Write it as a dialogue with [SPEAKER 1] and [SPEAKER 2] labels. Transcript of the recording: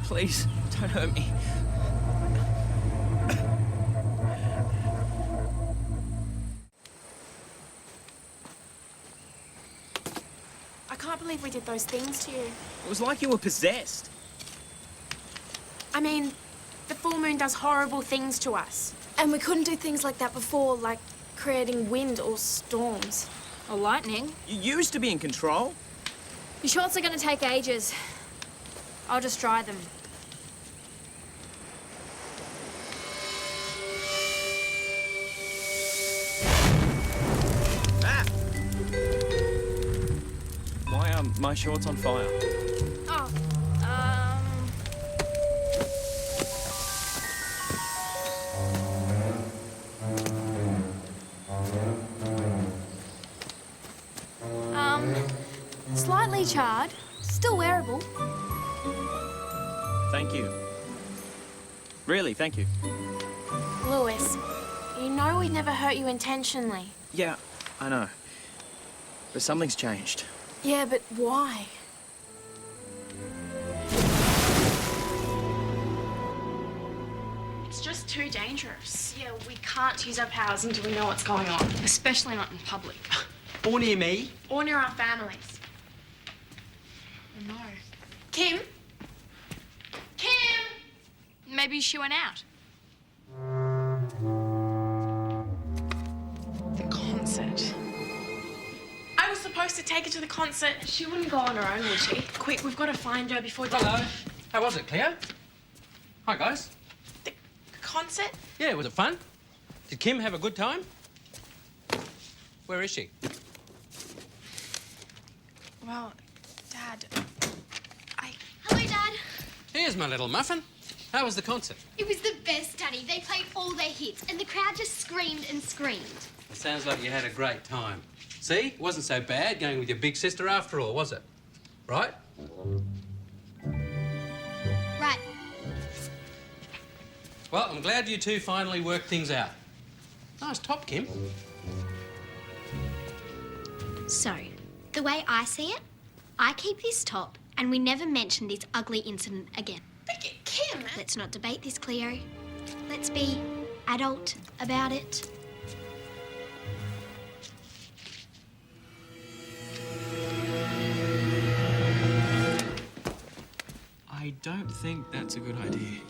[SPEAKER 1] Please, don't hurt me.
[SPEAKER 2] I can't believe we did those things to you.
[SPEAKER 1] It was like you were possessed.
[SPEAKER 2] I mean, the full moon does horrible things to us. And we couldn't do things like that before, like creating wind or storms.
[SPEAKER 3] Or lightning.
[SPEAKER 1] You used to be in control.
[SPEAKER 3] Your shots are gonna take ages. I'll just dry them.
[SPEAKER 1] Ah! Why are my shorts on fire?
[SPEAKER 3] Oh, slightly charred, still wearable.
[SPEAKER 1] Thank you. Really, thank you.
[SPEAKER 2] Lewis, you know we'd never hurt you intentionally.
[SPEAKER 1] Yeah, I know. But something's changed.
[SPEAKER 2] Yeah, but why? It's just too dangerous. Yeah, we can't use our powers until we know what's going on.
[SPEAKER 3] Especially not in public.
[SPEAKER 4] Or near me.
[SPEAKER 2] Or near our families. Oh, no. Kim? Kim!
[SPEAKER 3] Maybe she went out.
[SPEAKER 2] The concert. I was supposed to take her to the concert. She wouldn't go on her own, would she? Quick, we've got to find her before...
[SPEAKER 4] Hello. How was it, Cleo? Hi, guys.
[SPEAKER 2] The concert?
[SPEAKER 4] Yeah, was it fun? Did Kim have a good time? Where is she?
[SPEAKER 2] Well, Dad,
[SPEAKER 5] Hello, Dad.
[SPEAKER 4] Here's my little muffin. How was the concert?
[SPEAKER 5] It was the best, Daddy. They played all their hits, and the crowd just screamed and screamed.
[SPEAKER 4] It sounds like you had a great time. See? It wasn't so bad going with your big sister after all, was it? Right?
[SPEAKER 5] Right.
[SPEAKER 4] Well, I'm glad you two finally worked things out. Nice top, Kim.
[SPEAKER 5] So, the way I see it, I keep this top, and we never mention this ugly incident again.
[SPEAKER 2] but Kim...
[SPEAKER 5] Let's not debate this, Cleo. Let's be adult about it.
[SPEAKER 1] I don't think that's a good idea.